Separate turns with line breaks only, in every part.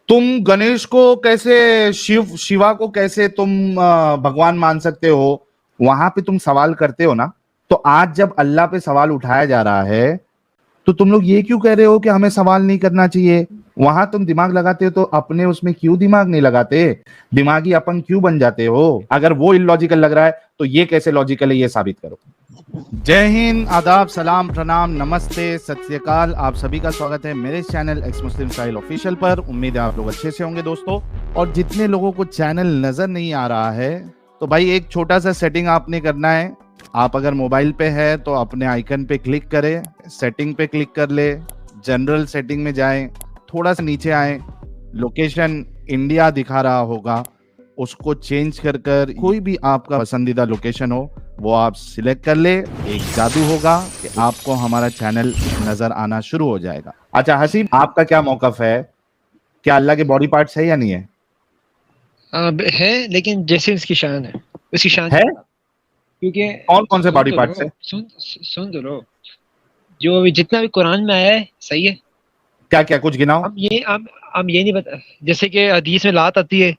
तुम गणेश को कैसे, शिवा को कैसे तुम भगवान मान सकते हो? वहां पे तुम सवाल करते हो ना। तो आज जब अल्लाह पे सवाल उठाया जा रहा है, तो तुम लोग ये क्यों कह रहे हो कि हमें सवाल नहीं करना चाहिए? वहां तुम दिमाग लगाते हो तो अपने उसमें क्यों दिमाग नहीं लगाते? दिमागी अपंग क्यों बन जाते हो? अगर वो इलॉजिकल लग रहा है तो ये कैसे लॉजिकल है, ये साबित करो। जय हिंद, आदाब, सलाम, प्रणाम, नमस्ते, सत श्री अकाल। आप सभी का स्वागत है मेरे चैनल एक्स मुस्लिम स्टाइल ऑफिशियल पर। उम्मीद है आप लोग अच्छे से होंगे दोस्तों। और जितने लोगों को चैनल नजर नहीं आ रहा है, तो भाई एक छोटा सा सेटिंग आपने करना है। आप अगर मोबाइल पे है तो अपने आइकन पे क्लिक करें, सेटिंग पे क्लिक कर ले, जनरल सेटिंग में जाएं, थोड़ा सा नीचे आए, लोकेशन इंडिया दिखा रहा होगा, उसको चेंज कर कर कोई भी आपका पसंदीदा लोकेशन हो वो आप सिलेक्ट कर ले। एक जादू होगा कि आपको हमारा चैनल नजर आना शुरू हो जाएगा। अच्छा हसीब, आपका क्या मौकफ है? क्या अल्लाह के बॉडी पार्ट्स है या नहीं है?
है, लेकिन जैसे उसकी शान है, उसकी शान
है?
नहीं पता। क्योंकि
कौन कौन से
सुन
बॉडी
तो
पार्ट्स है?
लो, सुन तो लो। जो भी जितना भी कुरान में आया है सही है।
क्या क्या कुछ गिनाओ।
हम ये नहीं बता, जैसे कि हदीस में लात आती है,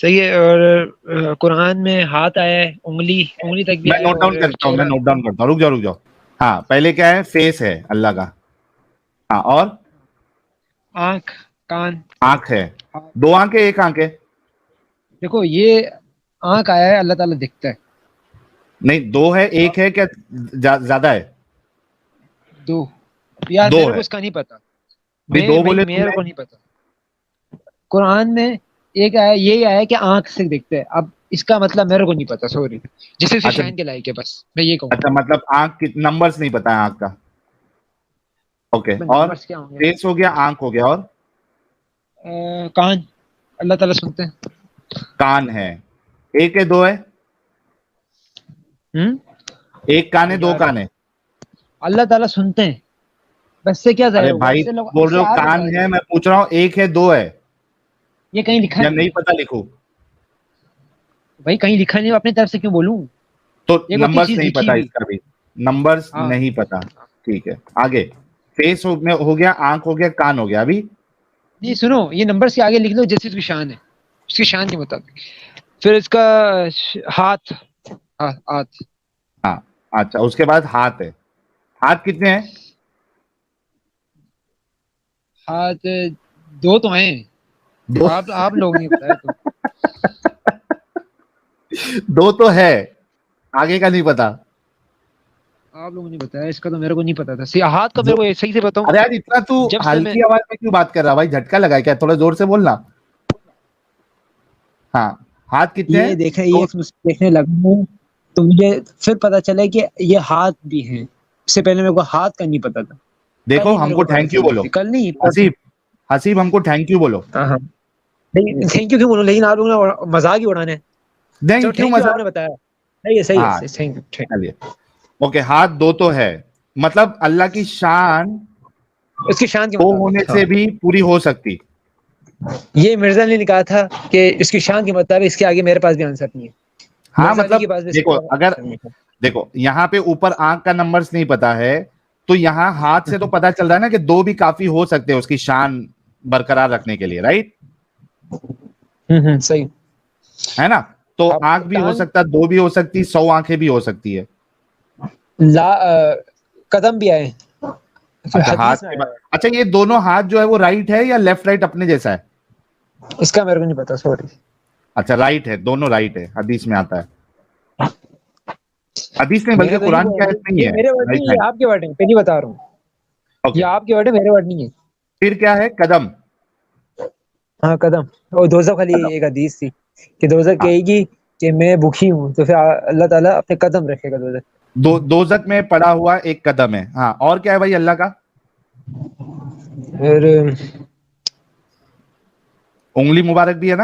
सही है। और कुरान में हाथ आया है, उंगली उंगली तक भी
मैं
आया है,
नोट डाउन
और
करता हूँ, मैं
चेहरा।
नोट डाउन करता हूँ, रुक जाओ रुक जाओ। हाँ, पहले क्या है? फेस है अल्लाह का। हाँ, और
आंख, कान,
आंख है।
हाथ।
दो आंखें, एक आंख है?
देखो, ये आंख आया है, अल्लाह ताला दिखता है।
नहीं, दो है, एक है क्या? ज्यादा है?
दो। यार,
दो
मेरे को
है?
इसका नहीं पता।
भी दो बोले
मेरे
तुमने।
को नहीं पता। कुरान में एक आया, यही आया कि आंख से दिखते हैं। अब इसका मतलब मेरे को नहीं पता, सॉरी। जिसे उसे
अच्छा।
शाइन के लायक है, बस मैं ये
अच्छा,
कहूंगा।
मतलब आंख की नंबर्स नहीं पता है आंख का। ओके, और
नंबर्स क्या होंगे?
फेस हो गया, आंख हो गया, और
कान, अल्लाह ताला सुनते हैं।
कान है। एक है, दो है?
हम्म।
एक कान है, दो
यार,
कान है?
अल्लाह ताला सुनते हैं। बस से क्या
अरे
जाहिर हुआ?
भाई,
इससे लोग,
बोल रहे
इससे
हो
आगे
कान
जाहिर
है,
हुआ।
मैं पूछ रहा हूँ एक है, दो है?
ये कहीं लिखा
या
है?
नहीं पता लिखूं?
भाई, कहीं लिखा नहीं, अपनी तरफ से क्यों बोलूं?
तो
एक होती है
नंबर्स
चीज
नहीं
लिखी
पता
हुई।
इसका भी। नंबर्स
हाँ।
नहीं पता। ठीक है, आगे। फेस हो गया, आंख हो गया, कान हो गया। अभी
नहीं, सुनो, ये नंबर्स के आगे लिख लो जैसे उसकी शान है, उसकी शान के मुताबिक। फिर इसका हाथ। हाथ।
हाँ। अच्छा, उसके बाद हाथ है। हाथ कितने हैं?
हाथ दो तो हैं।
दो।
आप लोग नहीं बताया तो।
दो तो है, आगे का नहीं पता।
आप लोगों ने बताया, इसका तो मेरे को नहीं पता था। हाथ का मेरे
जो,
को सही से बताऊं।
अरे यार इतना तू
जब से मैं
हल्की आवाज में क्यों बात कर रहा है भाई? झटका लगा है क्या? थोड़ा जोर से बोलना। हाँ, हाथ कितने हैं?
ये देखा,
दो।
ये देखने लगा हूं, तो मुझे फिर पता चला कि ये हाथ भी हैं। इससे पहले मेरे को हाथ का नहीं पता था। कल
देखो,
ही मेरे
हमको
को पता
थैंक यू
चली
बोलो।
थी, कल नहीं, परसों।
हसीब, हसीब, हमको थैंक यू बोलो।
हाँ, हाँ। नहीं, थैंक यू क्यों बोलूं? लेकिन आप लोगों ने मजाक ही उड़ाने हैं।
नहीं,
चलो,
क्यों
थैंक यू,
मजाक?
आपने बताया। सही है, सही है,
हाँ,
थैंक यू, थैंक
चलिए। ओके, हाथ दो तो है, मतलब अल्लाह की शान
यू। उसकी शान के
दो होने
मुताबिक, हाँ।
से भी पूरी हो सकती।
ये मिर्जा ने कहा था कि इसकी शान के मुताबिक, इसके आगे मेरे पास भी आंसर नहीं है।
हाँ,
मिर्जा अली के
मतलब
पास भी इसके
देखो,
अलावा
अगर
आंसर नहीं है।
देखो यहाँ पे ऊपर आंख का नंबर्स नहीं पता है, तो यहाँ हाथ से तो पता चल रहा है ना कि दो भी काफी हो सकते हैं उसकी शान बरकरार रखने के लिए, राइट?
सही।
है ना? तो
अब
आंख भी हो
कान,
सकता, दो भी हो सकती, 100 आंखें भी हो सकती है।
कदम भी आए, फिर
अच्छा, हाथ
हदीस में
के
आया
बाद,
है।
अच्छा ये दोनों हाथ जो है वो राइट है या लेफ्ट राइट अपने जैसा है?
इसका मेरे को नहीं पता, सॉरी।
अच्छा, राइट है, दोनों राइट है, हदीस में आता है। हदीस नहीं बल्कि
मेरे तो नहीं
कुरान की
बोल,
आयत नहीं
ये
है,
मेरे वर्ड
राइट
नहीं, ये
हैंड।
आपके वर्ड है, पहली बता रहा हूँ। ये
ओके,
आपके वर्ड है, मेरे वर्ड नहीं है।
फिर क्या है? कदम।
हाँ, कदम। और दोजख वाली
कदम,
एक हदीस थी कि दोजख
हाँ।
कहेगी कि मैं भूखी हूँ, तो फिर अल्लाह ताला अपने कदम रखेगा दोजख।
दोजक में पड़ा हुआ एक कदम है। हाँ, और क्या है भाई अल्लाह का?
फिर
उंगली मुबारक भी है ना?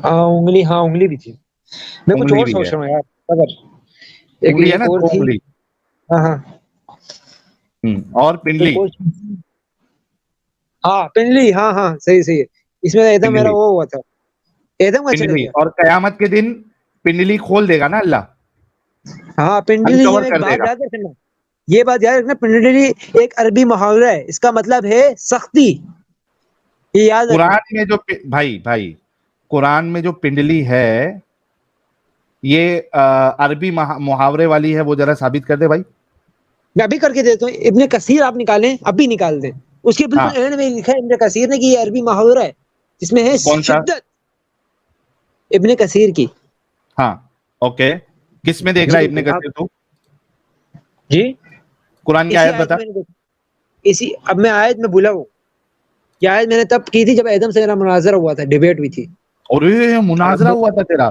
उंगली, हाँ, उंगली भी थी। मैं कुछ
उंगली
और
भी है।
सोच रहा हूँ यार। अगर एक
उंगली है
एक
ना,
और
दो
थी।
उंगली।
हाँ, हाँ।
और पिंडली।
एक और, हाँ, पिंडली, हाँ, हाँ, सही, सही है। इसमें तो एकदम मेरा
पिंडली,
वो हुआ था, एकदम का चला
पिंडली,
गया।
और कयामत के दिन पिंडली खोल देगा ना अल्लाह,
हाँ, पिंडली, ये
अनकवर
मैं एक
कर
बात
देगा।
याद रखना। ये बात याद रखना, पिंडली एक अरबी मुहावरा है, इसका मतलब है सख्ती।
ये याद रखना।
कुरान में जो भाई भाई कुरान में जो पिंडली है ये अरबी मुहावरे वाली है, वो जरा साबित कर दे भाई।
मैं अभी करके देता हूँ। इब्ने कसीर आप निकालें, अभी निकाल दें। उसके बिल्कुल
हाँ,
एंड में लिखा है इब्ने कसीर ने कि ये अरबी मुहावरा है, जिसमें है
कौन सा?
शिद्दत। इब्ने कसीर की।
हाँ, ओके। किस में देख
जी
रहा है इब्ने
बिल्कुल, आप
कसीर तू?
जी
कुरान की
इसी
आयत
आयत
बता।
में मैंने इसी अब मैं आयत में भूला हूँ। ये आयत मैंने तब की थी जब एदम से मेरा मुनाजरा हुआ था, डिबेट हुई थी।
अरे मुनाजरा
अब
हुआ था तेरा?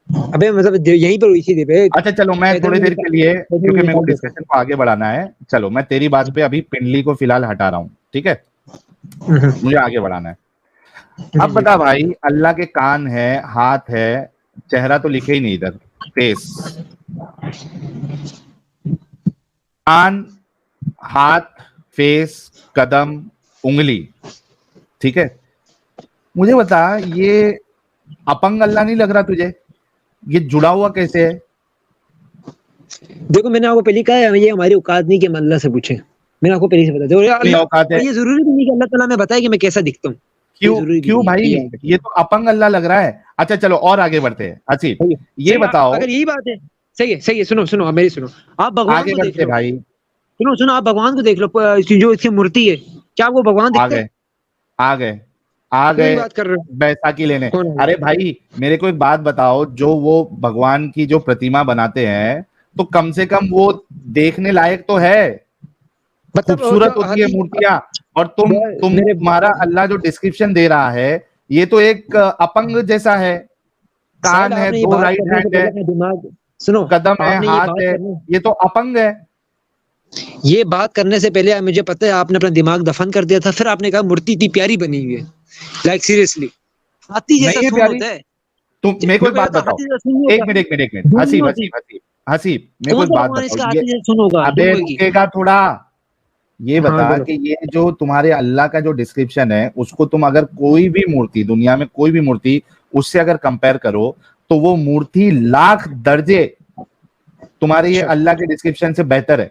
अबे मतलब यहीं पर हुई थी डिबेट।
अच्छा चलो, मैं
एदम
थोड़ी
ने
देर के लिए,
एदम
क्योंकि
ने
मेरे को
निकाल दिया
डिस्कशन को आगे बढ़ाना है, चलो मैं तेरी बात पे अभी पिंडली को फिलहाल हटा रहा हूँ, ठीक है?
था।
मुझे आगे बढ़ाना है।
जी
अब
जी।
बता भाई, अल्लाह के कान है, हाथ है, चेहरा तो लिखे ही नहीं इधर, फेस। कान, हाथ, फेस, कदम, उंगली, ठीक है? मुझे बता, ये अपंग अल्लाह नहीं लग रहा तुझे? ये जुड़ा हुआ कैसे है?
देखो मैंने आपको पहले कहा है, ये हमारी औकात नहीं कि हम अल्लाह से पूछें। मैंने आपको पहले से बता दिया। और
नहीं
अल्लाह,
औकात
और
है?
ये जरूरी भी नहीं कि अल्लाह ताला हमें बताए कि मैं कैसा दिखता हूँ। ये
क्यों
जरूरी भी
क्यों
नहीं है,
भाई?
ये याद रखना।
ये तो अपंग अल्लाह लग रहा है। अच्छा चलो और आगे बढ़ते हैं। हसीब,
सही है,
ये
सही है।
बताओ।
अगर यही बात है, सही है, सही है। सुनो सुनो, अब मेरी सुनो। आप भगवान
आगे
को देख
बढ़ते
लो।
भाई।
सुनो सुनो, आप भगवान को देख लो। जो इसकी मूर्ति है, क्या वो भगवान
आ
दिखता है?
गए, आ गए, आ
क्यों नहीं
गए
बात कर रहे हो?
बैसाखी लेने।
कौन है?
अरे भाई मेरे को एक बात बताओ, जो वो भगवान की जो प्रतिमा बनाते हैं, तो कम से कम वो देखने लायक तो है,
मतलब
खूबसूरत
जो
होती है
हाथी,
मूर्तियां। और
मेरे
तुम्हारा अल्लाह जो डिस्क्रिप्शन दे रहा है, ये तो एक अपंग जैसा है।
साहिल,
कान है,
आपने ये
दो
बात
राइट
करने से
हैंड है,
पहले अपना दिमाग सुनो।
कदम है,
आपने ये
हाथ
बात
है,
करने
ये तो अपंग है।
ये बात करने से पहले मुझे पता है आपने अपना दिमाग दफन कर दिया था। फिर आपने कहा मूर्ति इतनी प्यारी बनी हुई है। लाइक सीरियसली, हाथी जैसा
नहीं है
सूंड
प्यारी?
होता है।
तुम मेरे को
मेरे
एक
को ये
बात
बता,
बताओ।
हाथी जैसा सूंड नहीं
एक
होता?
मिनट, एक मिनट, एक मिनट,
दूध नहीं
हसीब
होती?
हसीब हसीब हसीब, मेरे को
कौन
एक
सा
बात
भगवान है
बताओ
इसका
ये।
हाथी जैसा सूंड होगा?
अबे
डूबे की।
रुकेगा थोड़ा। ये
हाँ
बता
बोलो।
कि ये जो तुम्हारे अल्लाह का जो डिस्क्रिप्शन है, उसको तुम अगर कोई भी मूर्ति, दुनिया में कोई भी मूर्ति, उससे अगर कंपेयर करो, तो वो मूर्ति लाख दर्जे तुम्हारे ये
अच्छा,
अल्लाह के डिस्क्रिप्शन से बेहतर है।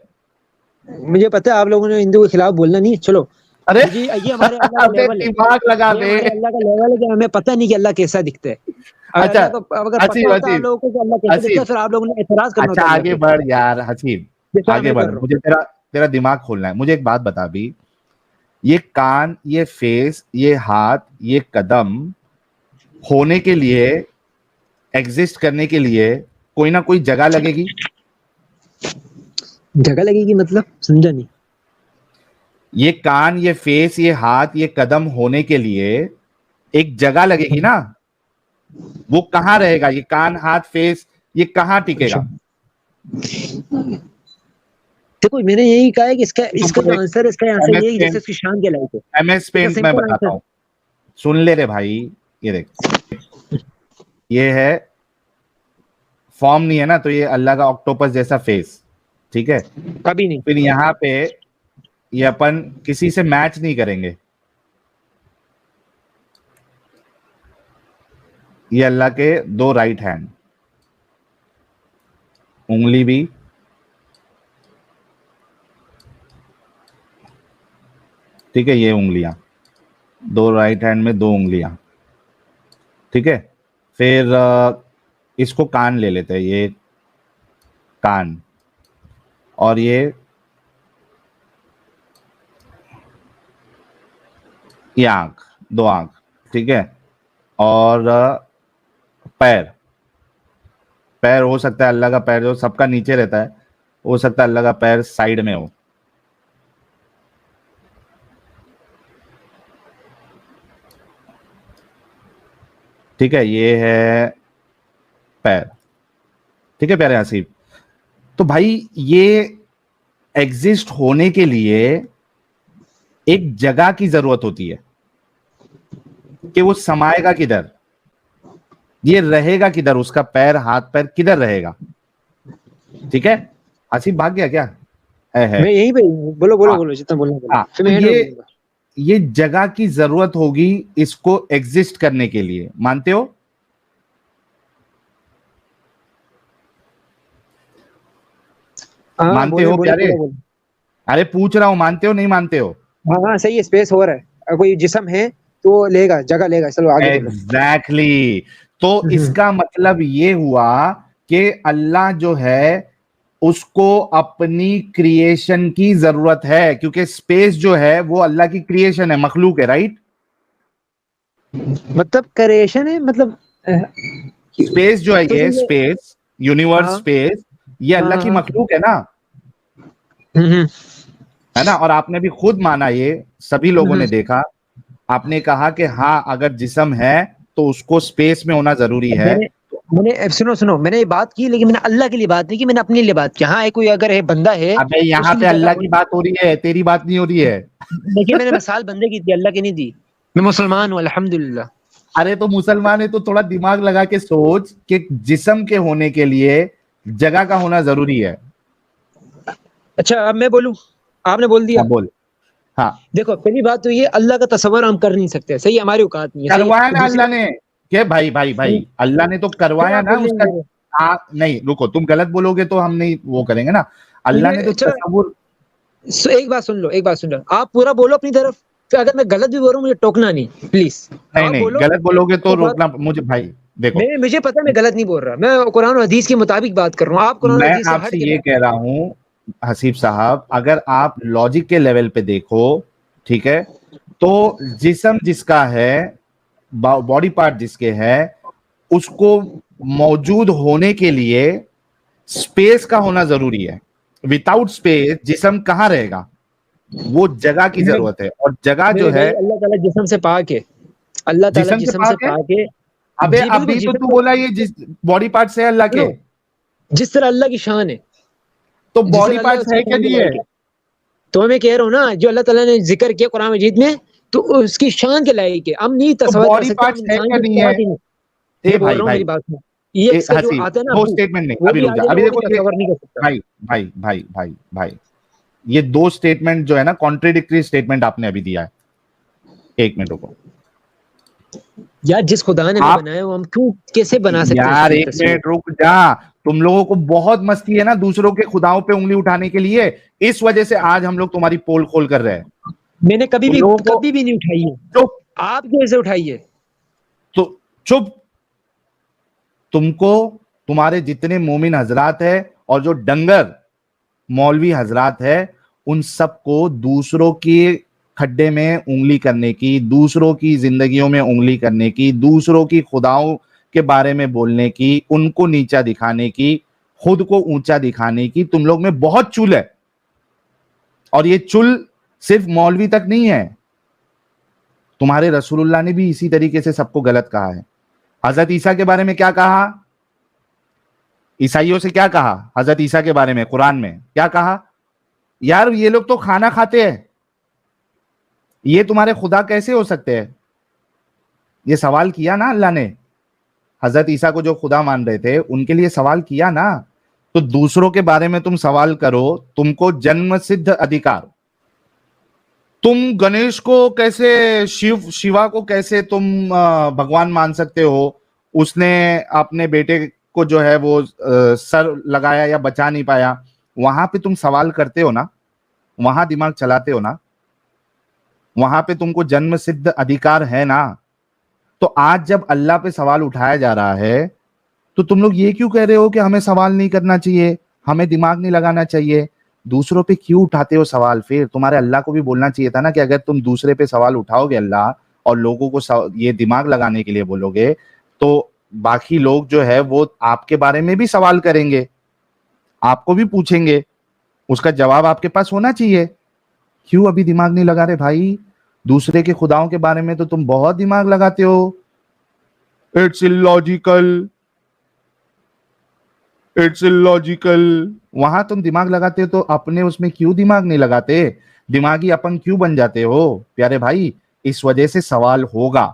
मुझे पता है आप लोगों ने हिंदू के खिलाफ बोलना नहीं है। चलो,
अरे
मुझे ये हमारे अल्लाह का
अबे
लेवल है।
दिमाग लगा
ये
बे।
हमारे अल्लाह का लेवल है कि हमें पता नहीं कि अल्लाह कैसा दिखता है। अगर
अच्छा,
अल्लाह को अगर पता
हसीब
होता आप
हसीब
लोगों को कि अल्लाह कैसा दिखता है,
हसीब,
फिर आप लोगों ने एतराज करना
अच्छा
होता अल्लाह
आगे
पे,
बढ़ यार हसीब,
जैसा
आगे
मैं कर
बढ़,
रहा हूँ।
मुझे तेरा तेरा दिमाग खोलना है। मुझे एक बात बता भी, ये कान, ये फेस, ये हाथ, ये कदम होने के लिए, एग्जिस्ट करने के लिए कोई ना कोई जगह लगेगी।
जगह लगेगी मतलब समझा नहीं।
ये कान, ये फेस, ये हाथ, ये कदम होने के लिए एक जगह लगेगी ना। वो कहाँ रहेगा? ये कान, हाथ, फेस, ये कहाँ
अच्छा,
टिकेगा?
देखो मैंने यही कहा है कि इसका इसका
तुमको
जो
एक
आंसर है, इसका आंसर
एमएस
ये है कि जैसे
पेंट,
इसकी शान के लायक है।
एमएस
इसका
पेंट मैं
सिंपल
बताता
आंसर।
हूँ, सुन ले रे भाई। ये देख, ये है, फॉर्म नहीं है ना, तो ये अल्लाह का ऑक्टोपस जैसा फेस, ठीक है?
कभी नहीं।
फिर यहाँ पे ये अपन किसी से मैच नहीं करेंगे। ये अल्लाह के दो राइट हैंड, उंगली भी, ठीक है? ये उंगलियां, दो राइट हैंड में दो उंगलियां, ठीक है? फिर इसको कान ले लेते हैं, ये कान, और ये आंख, दो आंख, ठीक है? और पैर, पैर हो सकता है अल्लाह का पैर जो सबका नीचे रहता है, हो सकता है अल्लाह का पैर साइड में हो, ठीक है? ये है पैर, ठीक है प्यारे हसीब? तो भाई ये एग्जिस्ट होने के लिए एक जगह की जरूरत होती है कि वो समाएगा किधर, ये रहेगा किधर, उसका पैर, हाथ पैर किधर रहेगा, ठीक है? हसीब भाग गया क्या? है।
मैं यहीं पे हूँ। बोलो बोलो
हाँ,
बोलो, जितना बोलना बोलो,
हाँ,
फिर
तो
मैं एंड में बोलूंगा।
ये जगह की जरूरत होगी इसको एग्जिस्ट करने के लिए, मानते हो?
हाँ
मानते
बोले
हो
बोले,
प्यारे?
पूरा बोलो।
अरे पूछ रहा हूं, मानते हो नहीं मानते हो?
हाँ हाँ सही है, स्पेस हो रहा है। कोई जिस्म है तो लेगा, जगह लेगा। चलो आगे चलो।
एग्जैक्टली तो इसका मतलब ये हुआ कि अल्लाह जो है उसको अपनी क्रिएशन की जरूरत है, क्योंकि स्पेस जो है वो अल्लाह की क्रिएशन है, मखलूक है, राइट।
मतलब क्रिएशन है, मतलब
स्पेस जो है,
तो
ये
ये
स्पेस, यूनिवर्स,
हाँ
स्पेस, ये
हाँ
अल्लाह
हाँ
की
हाँ।
मखलूक है ना,
हम्म
है ना। और आपने भी खुद माना, ये सभी लोगों
हम्म।
ने देखा, आपने कहा कि हाँ अगर जिस्म है तो उसको स्पेस में होना जरूरी है।
मैंने मैंने सुनो सुनो, मैंने ये बात की, लेकिन मैंने अल्लाह के लिए बात नहीं की, मैंने अपने लिए बात की। हाँ है कोई अगर है बंदा है
अबे
तो
यहाँ
उसके
पे
लिए जगह
अल्लाह की
होनी
बात हो रही है, तेरी बात नहीं हो रही है।
चाहिए। देखिए मैंने मिसाल बंदे की दी, अल्लाह की नहीं दी। मैं मुसलमान हूँ अल्हम्दुलिल्लाह।
अरे तो मुसलमान है तो थोड़ा दिमाग लगा के सोच कि जिस्म के होने के लिए जगह का होना जरूरी है।
अच्छा अब मैं बोलूँ, आपने बोल दिया।
हाँ बोल। हाँ
देखो पहली बात तो ये, अल्लाह का तस्वर हम कर नहीं सकते, सही, हमारी औकात नहीं है, सही।
करवाया ना
दूसरी
अल्लाह ने, के भाई भाई भाई अल्लाह ने तो
फिर
करवाया
आप
ना
बोल
उसका।
रहे हैं।
नहीं रुको, तुम गलत बोलोगे तो हम नहीं वो करेंगे ना। अल्लाह ने तो
चलो
तसव्वुर।
एक बात सुन लो, एक बात सुन लो, आप पूरा बोलो अपनी तरफ। फिर अगर मैं गलत भी बोल रहा हूँ मुझे टोकना नहीं प्लीज।
नहीं
आप
नहीं,
बोलो
गलत बोलोगे तो
तो बात।
रोकना मुझे भाई। देखो,
मैं मुझे पता है मैं गलत नहीं बोल रहा, मैं कुरान और हदीस के मुताबिक बात कर रहा हूँ, आप कुरान और
मैं
हदीस से हट
आपसे
के
ये
बात
कह
कर
रहा
रहे हैं।
हूं हसीब साहब, अगर आप लॉजिक के लेवल पे देखो, ठीक है, तो जिस्म जिसका है, बॉडी पार्ट जिसके है, उसको मौजूद होने के लिए स्पेस का होना जरूरी है। विदाउट स्पेस जिस्म कहाँ रहेगा, वो जगह की
मेरे
जरूरत है, और जगह जो
मेरे
है
भाई, अल्लाह ताला जिस्म से पाक है। अल्लाह ताला
जिस्म से
जिस्म से
पाक है।
पाक है।
अबे
जी बिल्कुल,
अभी तो
जिस्म
तू
तो
बोला ये जिस बॉडी पार्ट से है अल्लाह
सुनो,
के,
जिस तरह अल्लाह की शान है,
तो
जिस
बॉडी
तरह अल्लाह
पार्ट्स
उसकी
है क्या
शान के
नहीं है।
लायक है। तो मैं कह रहा हूँ ना, जो अल्लाह ताला ने जिक्र किया कुरान मजीद में, तो उसकी शान के लायक है, हम नहीं
तो
तस्वर कर
बॉडी
सकते, हम
पार्ट्स है
इंसान
क्या
की
नहीं है।
ताकत ही नहीं।
ए
मैं बोल
भाई
रहा हूँ,
भाई,
मेरी बात सुनो, ये
ए
इसका जो
हसीब,
आता है ना
दो
अबू,
स्टेटमेंट नहीं,
वो
अभी
भी
रुक जा,
आगे ना,
अभी
वो
देखो
भी
ये,
तस्वर नहीं कर सकता।
भाई भाई भाई भाई भाई, ये दो स्टेटमेंट जो है ना, कॉन्ट्रेडिक्टरी स्टेटमेंट आपने अभी दिया है। एक मिनट रुको
यार जिस खुदा ने हमें
आप,
बनाया, वो हम क्यों कैसे बना सकते हैं
यार
उसकी
एक
तस्वीर।
मिनट रुक जा। तुम लोगों को बहुत मस्ती है ना दूसरों के खुदाओं पे उंगली उठाने के लिए, इस वजह से आज हम लोग तुम्हारी पोल खोल कर रहे हैं।
मैंने
तुम लोगों को,
कभी भी नहीं उठाई है।
चुप,
आप कैसे उठाई है।
तो चुप, तुमको, तुम्हारे जितने मोमिन हजरात है और जो डंगर मौलवी हजरात है, उन सबको दूसरों के खड्डे में उंगली करने की, दूसरों की जिंदगियों में उंगली करने की, दूसरों की खुदाओं के बारे में बोलने की, उनको नीचा दिखाने की, खुद को ऊंचा दिखाने की तुम लोग में बहुत चुल है। और ये चुल सिर्फ मौलवी तक नहीं है, तुम्हारे रसूलुल्लाह ने भी इसी तरीके से सबको गलत कहा है। हजरत ईसा के बारे में क्या कहा, ईसाइयों से क्या कहा हजरत ईसा के बारे में, कुरान में क्या कहा, यार ये लोग तो खाना खाते हैं, ये तुम्हारे खुदा कैसे हो सकते हैं। ये सवाल किया ना अल्लाह ने, हजरत ईसा को जो खुदा मान रहे थे उनके लिए सवाल किया ना। तो दूसरों के बारे में तुम सवाल करो, तुमको जन्म सिद्ध अधिकार। तुम गणेश को कैसे, शिवा को कैसे तुम भगवान मान सकते हो। उसने अपने बेटे को जो है वो सर लगाया या बचा नहीं पाया, वहां पे तुम सवाल करते हो ना, वहां दिमाग चलाते हो ना, वहां पे तुमको जन्म सिद्ध अधिकार है ना। तो आज जब अल्लाह पे सवाल उठाया जा रहा है, तो तुम लोग ये क्यों कह रहे हो कि हमें सवाल नहीं करना चाहिए, हमें दिमाग नहीं लगाना चाहिए। दूसरों पे क्यों उठाते हो सवाल। फिर तुम्हारे अल्लाह को भी बोलना चाहिए था ना कि अगर तुम दूसरे पे सवाल उठाओगे अल्लाह, और लोगों को ये दिमाग लगाने के लिए बोलोगे, तो बाकी लोग जो है वो आपके बारे में भी सवाल करेंगे, आपको भी पूछेंगे, उसका जवाब आपके पास होना चाहिए। क्यों अभी दिमाग नहीं लगा रहे भाई। दूसरे के खुदाओं के बारे में तो तुम बहुत दिमाग लगाते हो। इट्स इलॉजिकल, इट्स इलॉजिकल, वहां तुम दिमाग लगाते हो, तो अपने उसमें क्यों दिमाग नहीं लगाते। दिमागी अपंग क्यों बन जाते हो प्यारे भाई। इस वजह से सवाल होगा।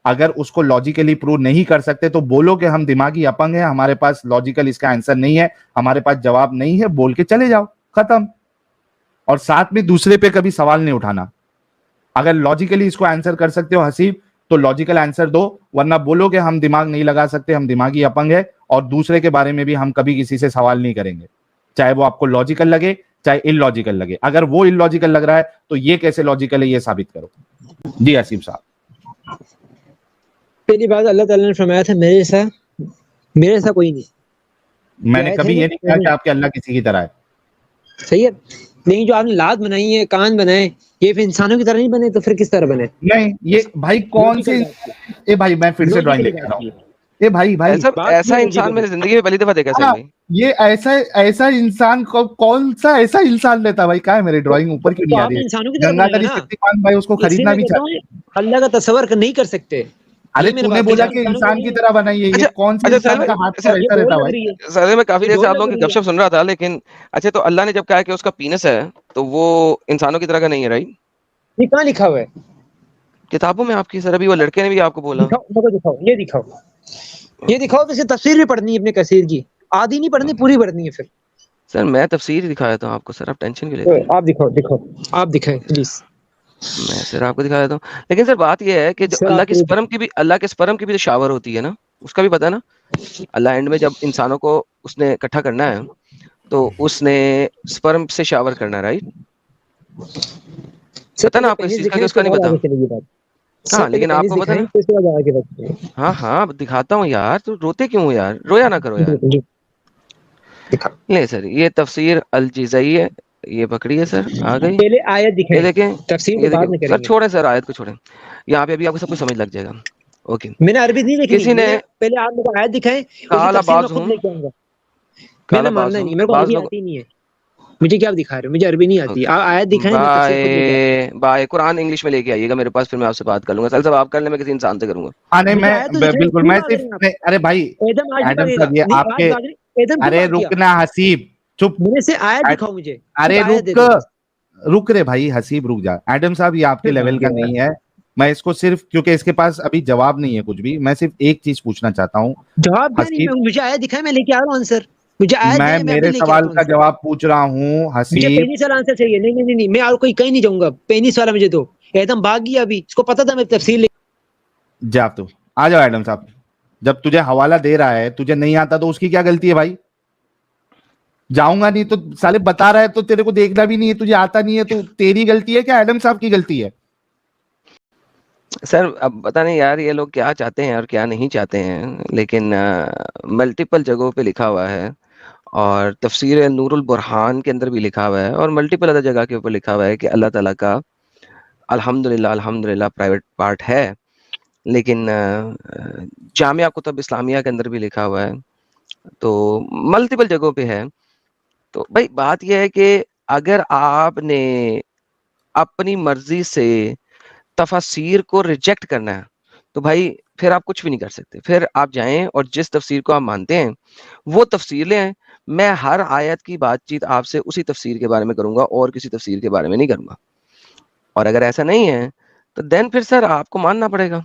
अगर उसको लॉजिकली प्रूव नहीं कर सकते तो बोलो कि हम दिमागी अपंग है, हमारे पास लॉजिकल इसका आंसर नहीं है, हमारे पास जवाब नहीं है, बोल के चले जाओ, खत्म। और साथ में दूसरे पे कभी सवाल नहीं उठाना। अगर लॉजिकली इसको आंसर कर सकते हो हसीब, तो लॉजिकल आंसर दो, वरना बोलो कि हम दिमाग नहीं लगा सकते, हम दिमागी अपंग है, और दूसरे के बारे में भी हम कभी किसी से सवाल नहीं करेंगे, चाहे वो आपको लॉजिकल लगे चाहे इलॉजिकल लगे। अगर वो इलॉजिकल लग रहा है तो ये कैसे लॉजिकल है, ये साबित करो। जी हसीब साहब।
पहली बात अल्लाह ताला ने फरमाया था मेरे जैसा कोई नहीं।
मैंने
आयत
कभी
है
ये
ना,
नहीं कहा कि आपके अल्लाह किसी की तरह है।
सही है। लेकिन जो आपने लात बनाई है, कान बनाए, ये फिर इंसानों की तरह नहीं बने, तो फिर किस तरह बने?
नहीं, ये भाई कौन से,
लॉजिकल बात
ए भाई मैं फिर से ड्राइंग
लॉजिकली
लेके आ
बात
रहा हूँ।
की
ए भाई भाई
ऐसा
बात
ऐसा
ये
इंसान
लॉजिकल
मैंने जिंदगी में पहली दफा देखा साहिल
हाँ,
भाई।
ये ऐसा ऐसा इंसान को कौन सा ऐसा इंसान लेता भाई? क्या है, मेरी ड्राइंग ऊपर क्यों
तो
नहीं आ रही
आपने
है?
इंसानों की तरह बनाया
गंगाधरी
ना,
शक्तिमान भाई उसको
इसलिए
खरीदना
मैं
भी
कहता
चाहते।
हूँ अल्लाह का तस्वर नहीं कर सकते।
अरे
ये मैंने
तूने
बात
बोला
कही,
कि
इंसानों
इंसान
को
की तरह बनाई है, ये
अच्छा
कौन सी
अच्छा साहिल
इंसान का
भाई,
हाथ
अच्छा
पर
ये
ऐसा
ढोल
रहता
लग
भाई?
रही है,
साहिल मैं काफी
ये
देर से
ढोल
आप लोगों
लग
की
रही है।
गपशप सुन रहा था, लेकिन अच्छा तो अल्लाह ने जब कहा कि उसका पीनस है तो वो इंसानों की तरह का नहीं है, राइट?
ये कहाँ लिखा हुआ है?
किताबों में आपकी सर, अभी वो लड़के ने भी आपको बोला।
दिखाओ, मेरे को दिखाओ, ये दिखाओ। तो इसकी तफसीर भी पढ़नी है अपने कसीर की, आधी नहीं पढ़नी, पूरी पढ़नी है फिर।
सर मैं तफसीर दिखाया था आपको, सर आप टेंशन क्यों
तो
लेते हैं?
आप दिखाओ, आप दिखाएं प्लीज।
मैं सर आपको दिखा देता हूँ, लेकिन सर बात यह है कि जो
सर आप
अल्लाह के स्पर्म की भी तो शावर होती है ना, उसका भी पता है ना? अल्लाह एंड में जब इंसानों को उसने इकट्ठा करना है तो उसने स्पर्म से शावर करना है, राइट?
सर
पता ना
पहले
आपको इस
पेनिस
चीज का, कि
दिखाएं,
उसका
उसके
नहीं
बाद
पता?
आगे चलेगी बात। सर
हाँ
पहले
लेकिन
पेनिस
आपको पता
दिखाएं,
ना।
फिर उसके बाद आगे बात चलेगी।
हाँ हाँ दिखाता हूँ यार, तो रोते क्यों हो यार, रोया ना करो यार।
दिखाओ,
ले सर ये तफसीर अल जिज़ई है, ये पकड़िए सर, आ गई।
पहले आयत
ये
दिखाएं,
देखें,
तफसीर
ये
तो बाद
देखें
में
सर,
करेंगे।
छोड़े सर आयत को छोड़े, यहाँ पे अभी आपको सब कुछ समझ लग जाएगा। ओके।
मैंने अरबी नहीं लिखनी,
किसी ने
मैंने पहले आप मेरे को आयत दिखाएं, उसकी
काला
तफसीर मैं खुद
बाज़ुम
लेके आऊंगा। मैंने
काला
मानना ही
बाज़ुम
नहीं, मेरे को
बाज़
अरबी
लोग।
आती नहीं है। मुझे क्या आप दिखा रहे हो? मुझे अरबी नहीं आती।
ओके
आप आयत दिखाएं, मैं तफसीर खुद लेके आऊंगा।
बाय बाय, कुरान इंग्लिश में लेके आइएगा मेरे पास, फिर मैं आपसे बात कर लूंगा। साल साहब आप कर ले, मैं किसी इंसान से करूंगा।
हाँ नहीं,
मुझे
मैं
आयत तो दिखाएं,
बिल्कुल,
क्यों
मैं
भाग
सिर्फ
रहे हैं आप?
नहीं, अरे भाई
एदम आज भी
एडम
भागेगा
साहब, ये
नहीं, आज
आपके,
भाग रहे, एदम क्यों
अरे
भाग गया?
रुकना हसीब, चुप।
मेरे से आयत
एड-
दिखाओ, मुझे सिर्फ
अरे
आयत दे
रुक,
दो बस।
रुक रे भाई हसीब, रुक जा। एडम साहब ये आपके
फिर भाग
लेवल का
गया।
नहीं है। मैं इसको सिर्फ, क्योंकि इसके पास अभी जवाब नहीं है कुछ भी, मैं सिर्फ एक चीज पूछना चाहता हूँ।
जवाब क्या नहीं,
हसीब,
मुझे आयत दिखाएं, मैं लेके आ रहा हूँ आंसर। मुझे आयत
मैं
दें, मैं अभी
मेरे
लेके
सवाल
आता हूँ
का
आंसर।
जवाब पूछ रहा हूँ
मुझे
हसीब।
पेनिस वाला आंसर चाहिए। नहीं नहीं नहीं नहीं, मैं और कोई कहीं नहीं जाऊंगा, पेनिस वाला मुझे दो। एकदम भाग गया अभी, इसको पता था मैं तफसील।
जा तू, आ जाओ एडम साहब। जब तुझे हवाला दे रहा है, तुझे नहीं आता तो उसकी क्या गलती है भाई? जाऊंगा नहीं तो साले बता रहा है तो तेरे को देखना भी नहीं है, तुझे आता नहीं है तो तेरी गलती है क्या एडम साहब की गलती है?
सर अब पता नहीं यार ये लोग क्या चाहते हैं और क्या नहीं चाहते हैं, लेकिन मल्टीपल जगहों पे लिखा हुआ है, और तफसीर नूरुल बुरहान के अंदर भी लिखा हुआ है, और मल्टीपल अदर जगह के ऊपर लिखा हुआ है कि अल्लाह ताला का अल्हम्दुलिल्लाह अल्हम्दुलिल्लाह प्राइवेट पार्ट है। लेकिन जामिया कुतुब इस्लामिया के अंदर भी लिखा हुआ है, तो मल्टीपल जगहों पे है। तो भाई बात यह है कि अगर आपने अपनी मर्जी से तफसीर को रिजेक्ट करना है तो भाई फिर आप कुछ भी नहीं कर सकते। फिर आप जाएं और जिस तफसीर को आप मानते हैं वो तफसीर ले आएं। मैं हर आयत की बातचीत आपसे उसी तफसीर के बारे में करूंगा और किसी तफसीर के बारे में नहीं करूंगा। और अगर ऐसा नहीं है तो देन फिर सर आपको मानना पड़ेगा।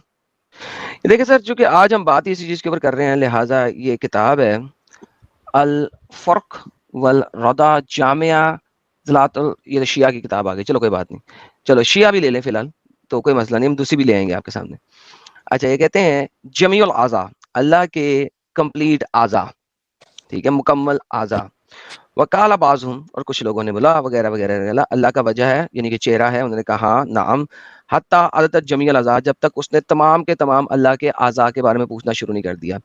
देखिए सर, चूंकि आज हम बात इसी चीज के ऊपर कर रहे हैं, लिहाजा ये किताब है अल फर्क वल रदा जामिया ज़लातुल, ये शिया की किताब आ गई। चलो कोई बात नहीं, चलो शिया भी ले लें फिलहाल, तो कोई मसला नहीं, हम दूसरी भी ले आएंगे आपके सामने। अच्छा, ये कहते हैं जमीउल आज़ा, अल्लाह के कंप्लीट आज़ा, ठीक है, मुकम्मल आज़ा। वकाला बाज़ुम, और कुछ लोगों ने बोला वगैरह वगैरह वगैरह, अल्लाह का वजह है यानी कि चेहरा है। उन्होंने कहा हाँ नाम, हत्ता अदत जमीउल आज़ा, जब तक उसने तमाम के तमाम अल्लाह के आज़ा के बारे में पूछना शुरू नहीं कर दिया।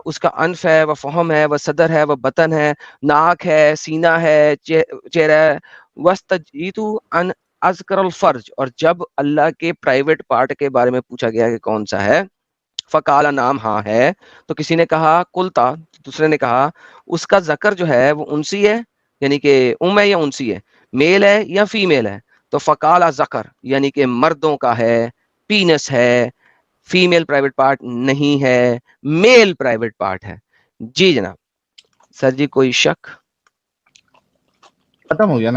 उसका अनफ है, वह फहम है, वह सदर है, वह बतन है, नाक है, सीना है, चेहरा है। वस्तजीतु अन अज़करल फर्ज, और जब अल्लाह के प्राइवेट पार्ट के बारे में पूछा गया कि कौन सा है, फ़काला नाम हाँ है, तो किसी ने कहा कुलता, दूसरे ने कहा उसका ज़कर जो है वो उनसी है, यानी कि है या उनसी है, मेल है या फीमेल है, तो फ़काला ज़कर यानी कि मर्दों का है, पीनस है, फीमेल प्राइवेट पार्ट नहीं है, मेल प्राइवेट पार्ट है। जी जनाब। सर जी कोई शक?
खत्म हो गया ना।